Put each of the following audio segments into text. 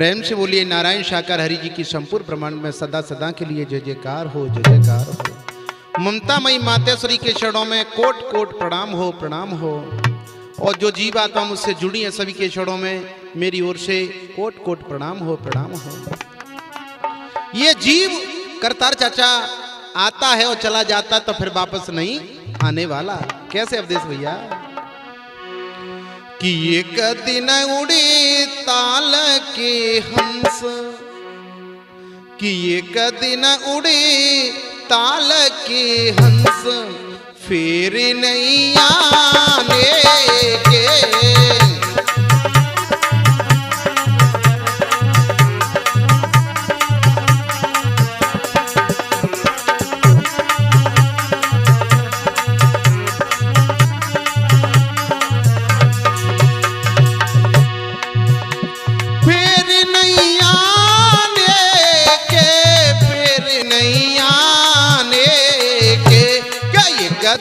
प्रेम से बोलिए नारायण साकार हरि जी की संपूर्ण ब्रह्मांड में सदा सदा के लिए जय जयकार हो, जय जयकार हो। ममता मई मातेश्वरी के चरणों में कोट कोट प्रणाम हो, प्रणाम हो। और जो जीव आत्मा मुझसे जुड़ी है सभी के चरणों में मेरी ओर से कोट कोट प्रणाम हो, प्रणाम हो। ये जीव करतार चाचा आता है और चला जाता तो फिर वापस नहीं आने वाला। कैसे अवधेश भैया कि एक दिन उड़े ताल के हंस, कि एक दिन उड़े ताल के हंस फिर नहीं आने के।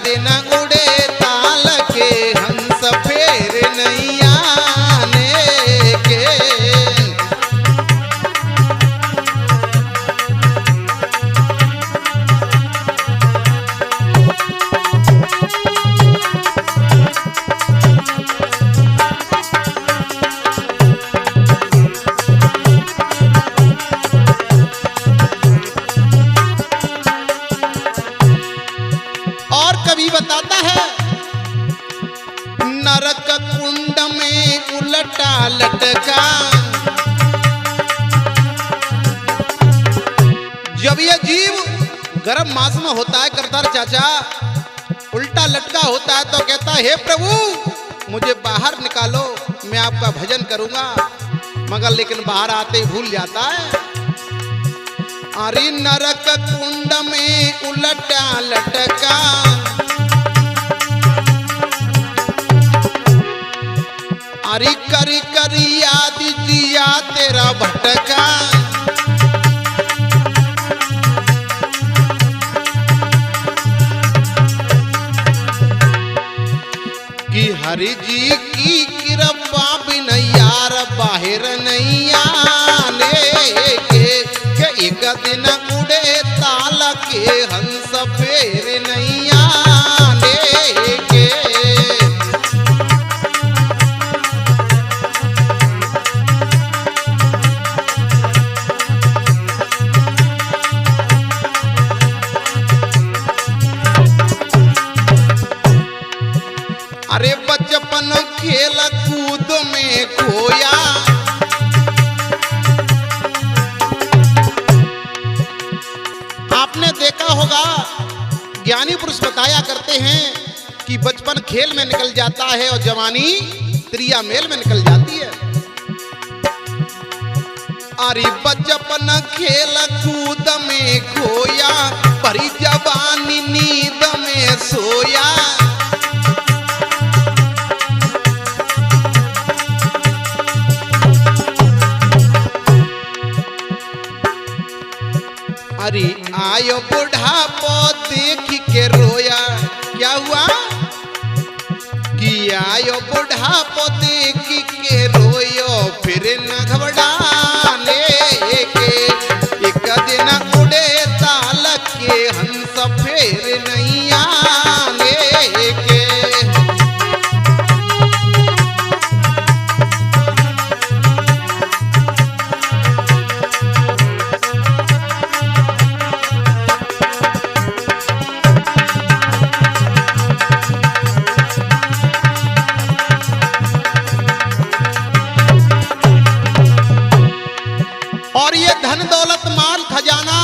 दिन उड़े ताल के हंस फेर नहीं आने के। बताता है नरक कुंड में उलटा लटका। जब यह जीव गर्म मास में होता है करतार चाचा उल्टा लटका होता है तो कहता है हे प्रभु मुझे बाहर निकालो मैं आपका भजन करूंगा, मगर लेकिन बाहर आते ही भूल जाता है। अरे नरक कुंड में उलटा लटका, अरे करी करी याद जिया तेरा भटका। कि हरि जी की कृपा बिन यार बाहर नहीं आने के। एक दिन उड़े ताल के हंस फेर नहीं आने के। अरे बचपन खेल कूद में खोया, आपने देखा होगा ज्ञानी पुरुष बताया करते हैं कि बचपन खेल में निकल जाता है और जवानी त्रिया मेल में निकल जाती है। अरे बचपन खेल कूद में खोया, भरी जवानी नींद में सोया। अरे आयो बुढ़ापो देख के रोया, क्या हुआ कि आयो बुढ़ापो देख के रोयो फिर न घबराने के। एक दिन उड़े ताल के हंस फिर नहीं आने के। और ये धन दौलत माल खजाना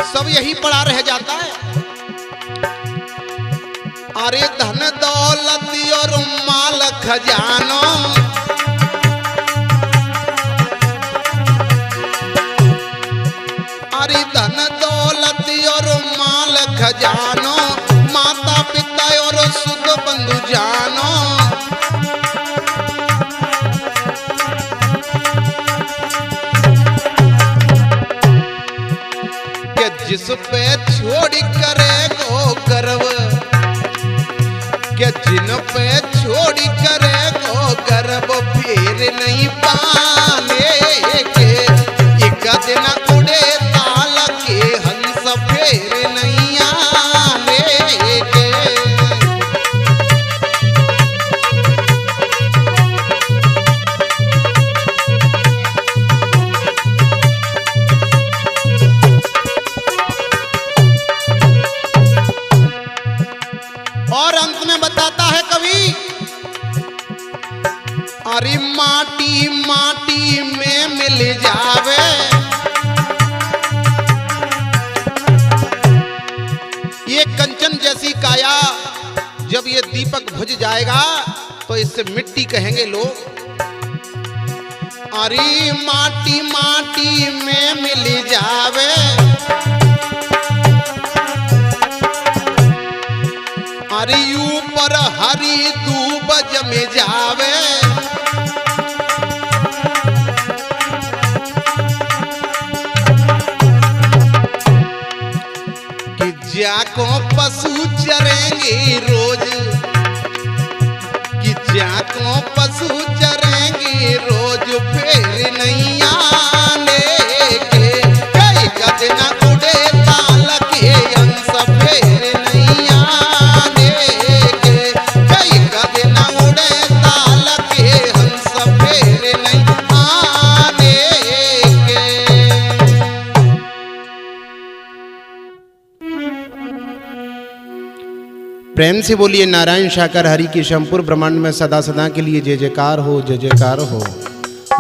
सब यही पड़ा रह जाता है। अरे धन दौलत और माल खजानो, अरे धन दौलत और माल खजानो, माता पिता और सुख बंधु जानो। जिस पे छोड़ करे गो गर्व, क्या जिन पे छोड़ करे गो गर्व फिर नहीं पाने माटी माटी में मिल जावे। ये कंचन जैसी काया जब ये दीपक बुझ जाएगा तो इससे मिट्टी कहेंगे लोग। अरे माटी माटी में मिल जावे, अरे ऊपर हरी दूब जम जावे। कि जाको पशु चरेंगे रोज, कि जाको पशु चरेंगे रोज, फिर नहीं आने के गजना उड़े ताल के अंश, फिर नहीं आने के गजना उड़े ताल के हंस, फिर नहीं आने के। प्रेम से बोलिए नारायण साकार हरि की संपूर्ण ब्रह्मांड में सदा सदा के लिए जय जयकार हो, जय जयकार हो।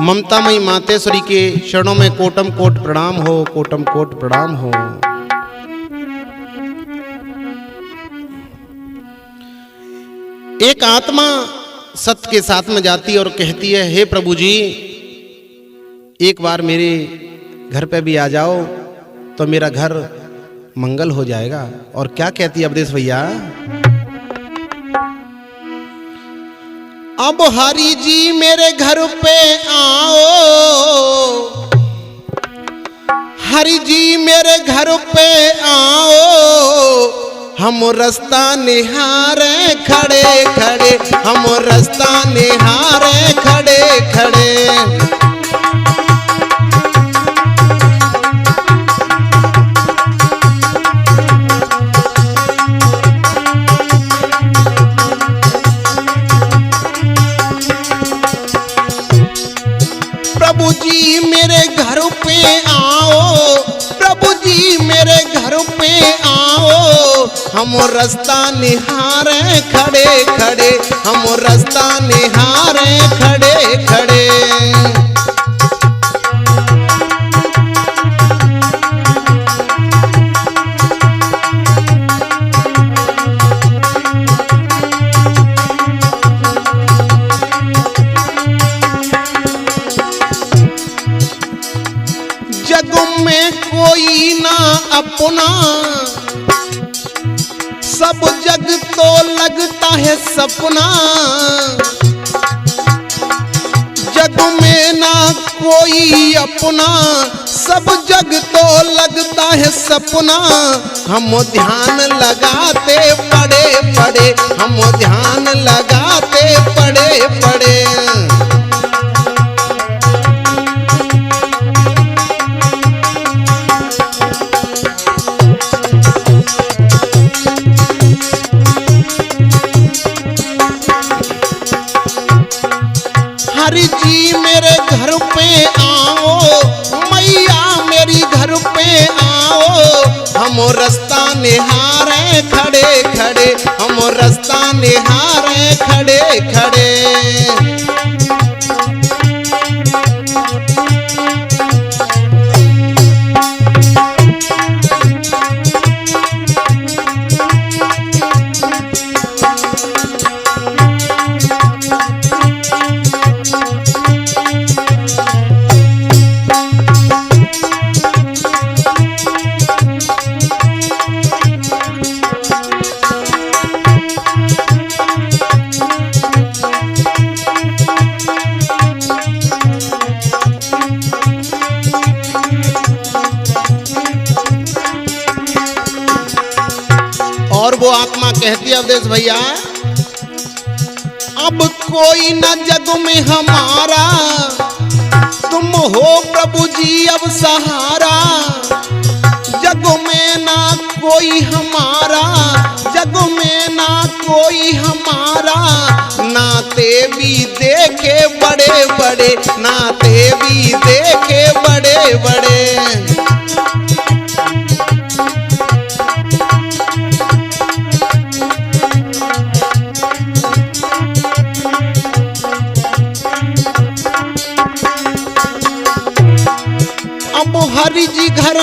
ममतामयी मातेश्वरी के चरणों में कोटम कोट प्रणाम हो, कोटम कोट प्रणाम हो। एक आत्मा सत्य के साथ में जाती और कहती है, हे प्रभु जी एक बार मेरे घर पे भी आ जाओ तो मेरा घर मंगल हो जाएगा। और क्या कहती है अवधेश भैया, अब हरि जी मेरे घर पे आओ, हरि जी मेरे घर पे आओ, हम रास्ता निहारे खड़े खड़े, हम रास्ता निहारे खड़े खड़े। प्रभु जी मेरे घर पे आओ, प्रभु जी मेरे घर पे आओ, हम रास्ता निहारे खड़े खड़े, हम रास्ता निहारे खड़े खड़े। जग में कोई ना अपना, सब जग तो लगता है सपना। जग में ना कोई अपना, सब जग तो लगता है सपना। हम ध्यान लगाते पड़े पड़े, हम ध्यान लगाते पड़े पड़े। हरि जी मेरे घर पे आओ, मैया मेरी घर पे आओ, हम रास्ता निहारे खड़े खड़े, हम रास्ता निहारे खड़े खड़े। और वो आत्मा कहती है अवधेश भैया, अब कोई न जग में हमारा, तुम हो प्रभु जी अब सहारा। जग में ना कोई हमारा, जग में ना कोई हमारा, नाते भी देखे बड़े बड़े, नाते भी देखे बड़े बड़े। हरि जी घर,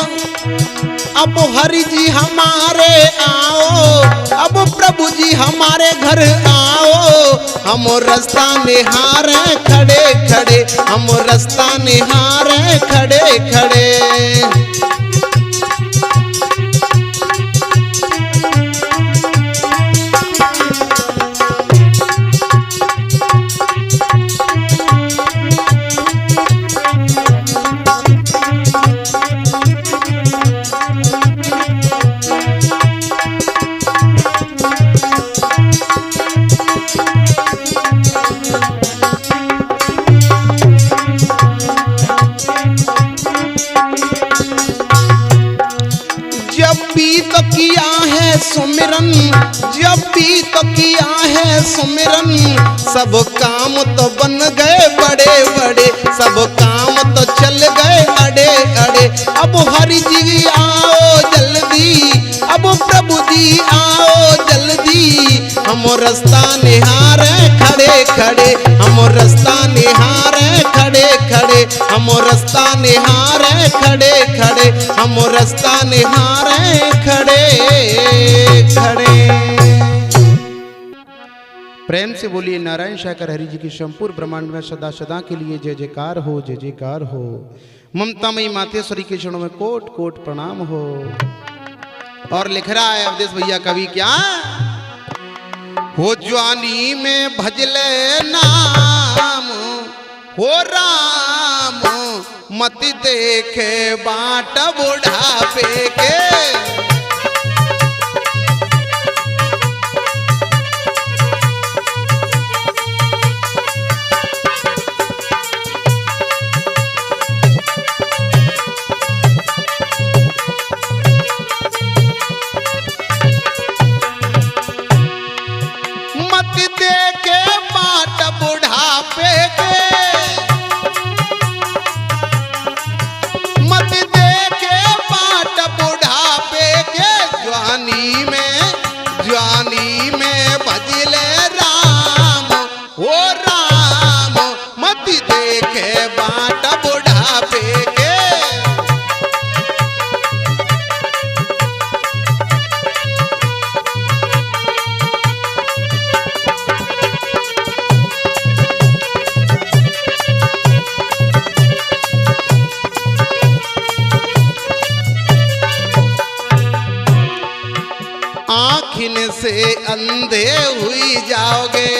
अब हरि जी हमारे आओ, अब प्रभु जी हमारे घर आओ। हम रास्ता निहारे खड़े खड़े, हम रास्ता निहारे खड़े खड़े। सुमिरन जब भी तो किया है सुमिरन, सब काम तो बन गए बड़े बड़े, सब काम तो चल गए अड़े अड़े। अब हरि जी आओ जल्दी, अब प्रभु जी आओ जल्दी। हम रास्ता निहारे खड़े खड़े, हम रास्ता निहारे खड़े खड़े, हम रास्ता निहारे खड़े खड़े, हम रास्ता निहारे खड़े खड़े। प्रेम से बोलिए नारायण शाकर हरि जी की संपूर्ण ब्रह्मांड में सदा सदा के लिए जय जयकार हो, जय जयकार हो। ममतामयी मातेश्वरी के चरणों में कोट कोट प्रणाम हो। और लिख रहा है अवधेश भैया कवि क्या हो, ज्वानी में भजले नाम हो राम, मत देखे बाट बुढ़ापे के। आँखिन से अंधे हुई जाओगे,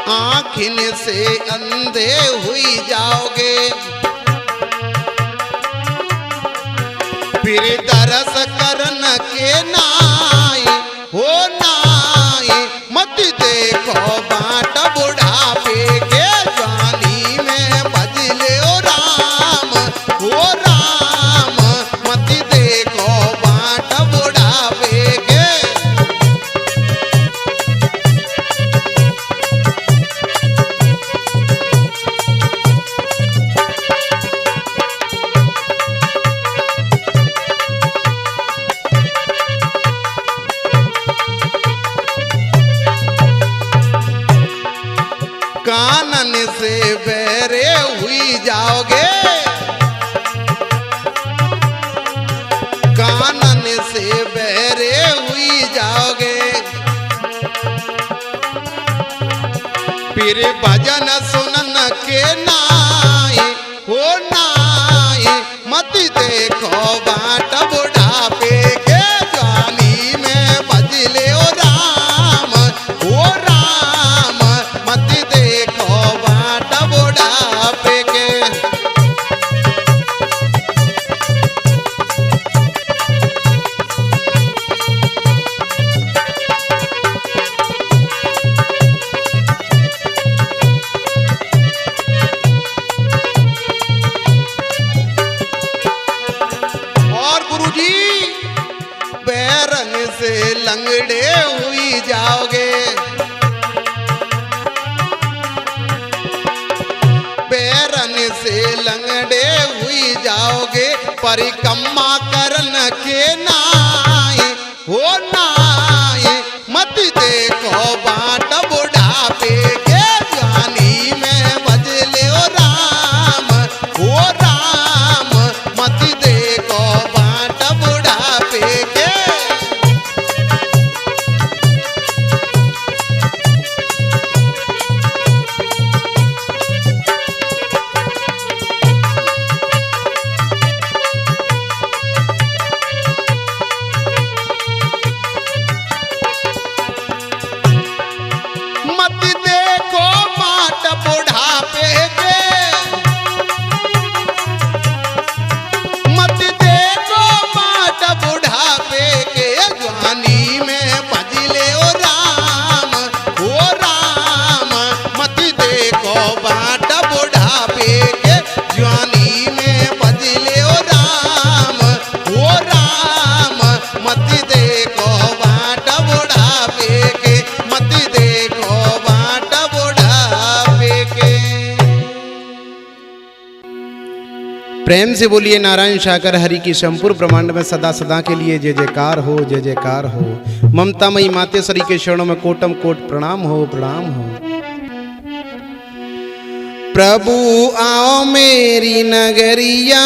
आँखिन से अंधे हुई जाओगे। फिर दरस करन के नाई हो नाई, मत देखो बाट बुढ़ापे के। जवानी में भजले ओ राम हो राम, मत देखो बाट बुढ़ापे के। कानन से बहरे हुई जाओगे, कानन से बहरे हुई जाओगे। फिर भजन सुनन के नाई हो नाई, मत देखो बाट बुढ़ापे के। जवानी में भजले ओ राम हो राम, मत देखो बाट बुढ़ापे के। और गुरुजी बैरन से लंगड़े हुई जाओगे, बैरन से लंगड़े हुई जाओगे। परिक्रमा करन के नाई हो नाई, मत देखो बाट बुढ़ापे के। जवानी में मत देखो बाट बुढ़ापे के, मत देखो बाट बुढ़ापे के, जवानी में भजले ओ राम, मत देखो बाट बुढ़ापे के, जवानी में भजले ओ राम, मत देखो बाट बुढ़ापे के, मत देखो बाट बुढ़ापे के। प्रेम से बोलिए नारायण शाकर हरि की संपूर्ण ब्रह्मांड में सदा सदा के लिए जय जयकार हो, जय जयकार हो। ममता मई मातेश्वरी के चरणों में कोटम कोट प्रणाम हो, प्रणाम हो। प्रभु आओ मेरी नगरिया,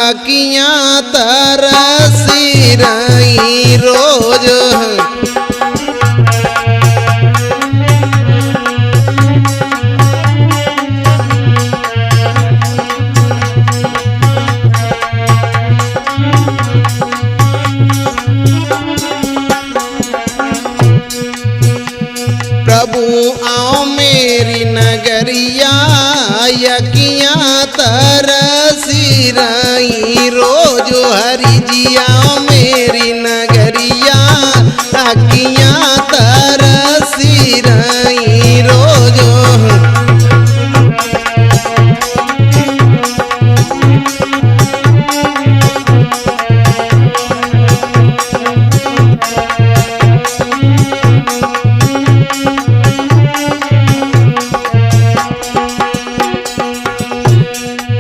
अखियां तरसी रही रोज, प्रभु आओ मेरी नगरिया, अखियां तरसी रही रोज, हरि जी आओ मेरी नगरिया, अखियां तरसी रही रोज।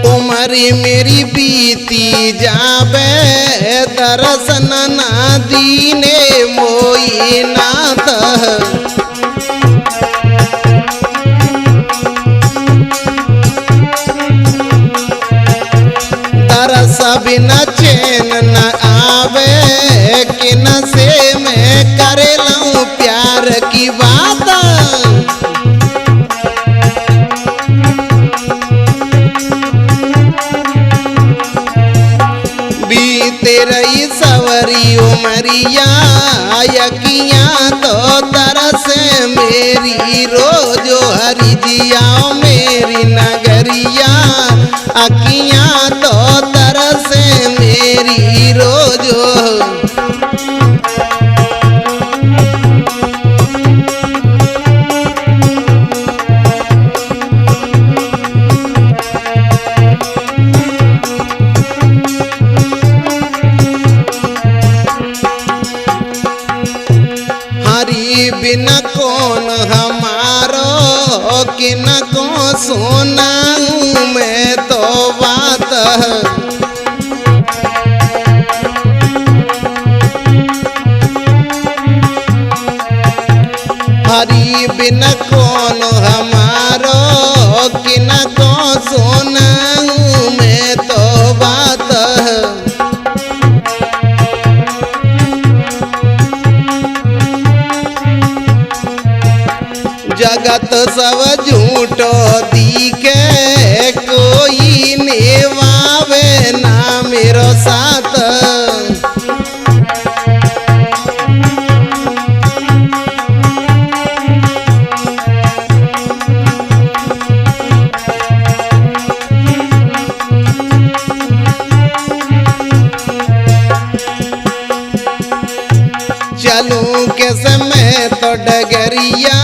उमरी मेरी बीती जाबे, दर्शन ना दीने मोई नाथ, दरस बिना चैन न आवे, किन से मैं करे लूं प्यार की बात, बीते रही सवरी उमरिया, अखियां तो तरस मेरी रोज, हरि जी आओ मेरी नगरिया, अखियां तो तरस मेरी रोज। हरि बिना कौन हमारो, किन को सुनाऊं मैं तो बात, हरि बिना कौन हमारो, किन को सुनाऊं मैं तो बात। जगत सब झूठो दिखे, कोई निभावे ना मेरो साथ, चलूं कैसे मैं तो डगरिया,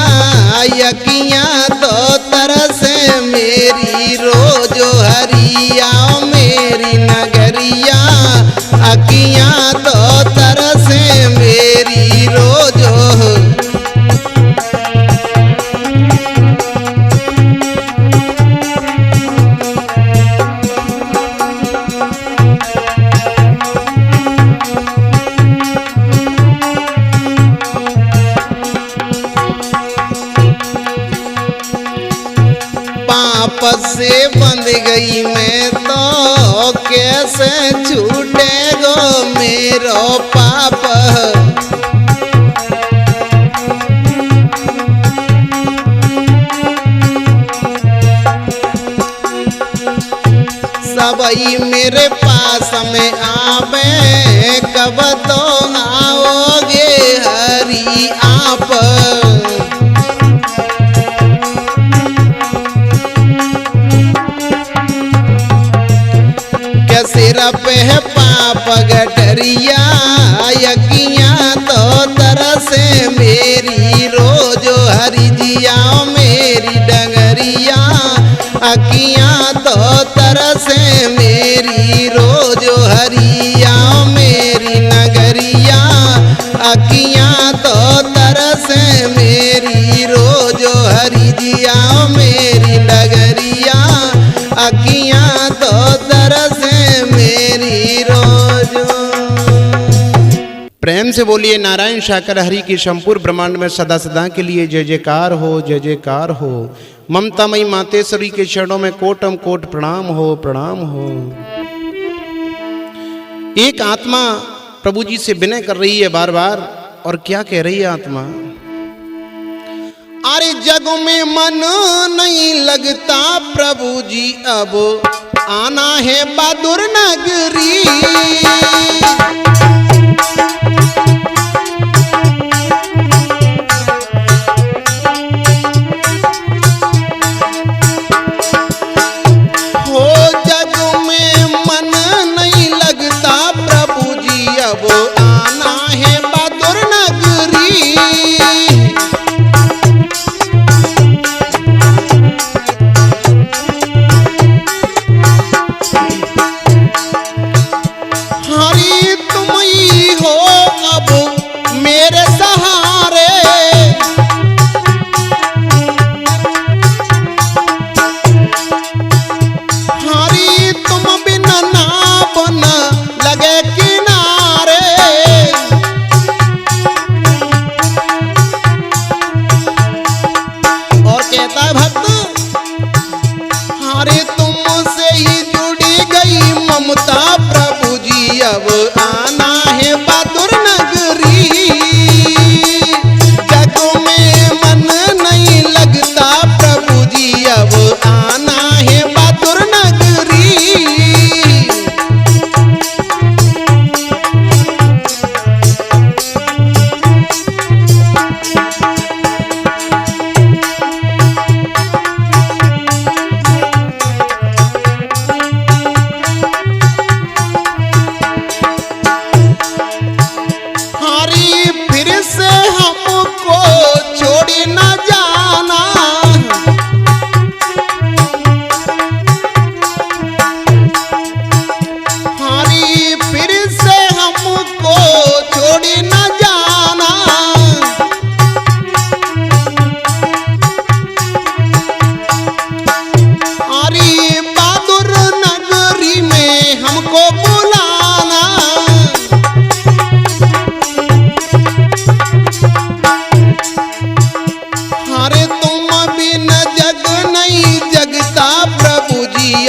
अखियां तो तरस मेरी रोज, हरि आओ मेरी नगरिया, अखियां तो तरस मेरी रोज। पाप से बंध गई मैं तो, कैसे छूटेगो मेरो पाप, सबई मेरे पास में आवे, कब तो आओगे हरि आप, डगरिया अखियाँ तो तरसे मेरी रोज हरि जिया मेरी डगरिया अखियाँ तो तरसे मेरी रोज हरिया मेरी नगरिया अखियाँ तो तरसे मेरी रोज हरि जिया मेरी डगरिया अखियाँ तो तरसे मेरी रोज। प्रेम से बोलिए नारायण शाकर हरि की संपूर्ण ब्रह्मांड में सदा सदा के लिए जय जयकार हो, जय जयकार हो। ममतामयी मातेश्वरी के चरणों में कोटम कोट प्रणाम हो, प्रणाम हो। एक आत्मा प्रभु जी से विनय कर रही है बार बार, और क्या कह रही है आत्मा? अरे जग में मन नहीं लगता प्रभु जी अब आना है बहादुर नगरी।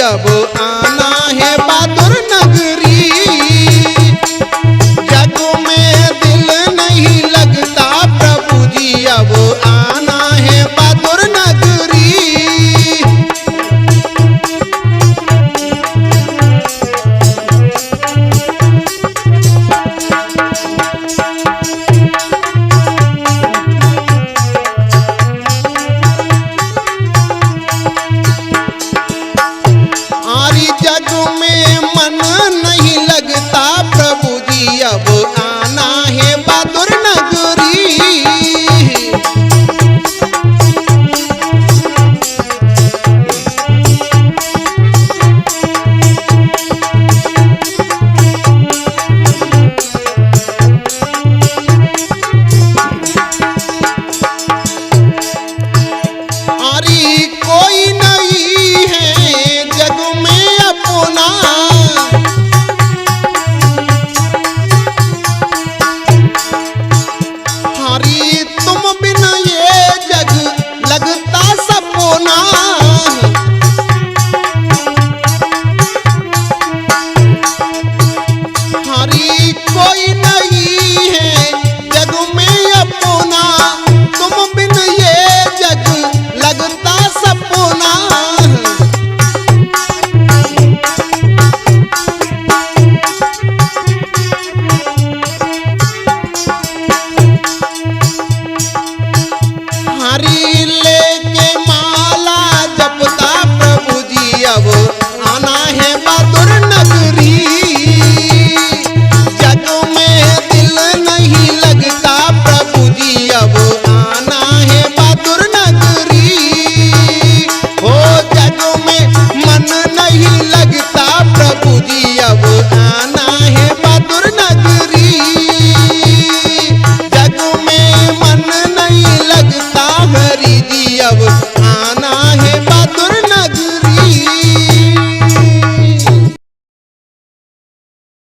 अब आना है बहादुर नगरी, जग में दिल नहीं लगता प्रभु जी अब आना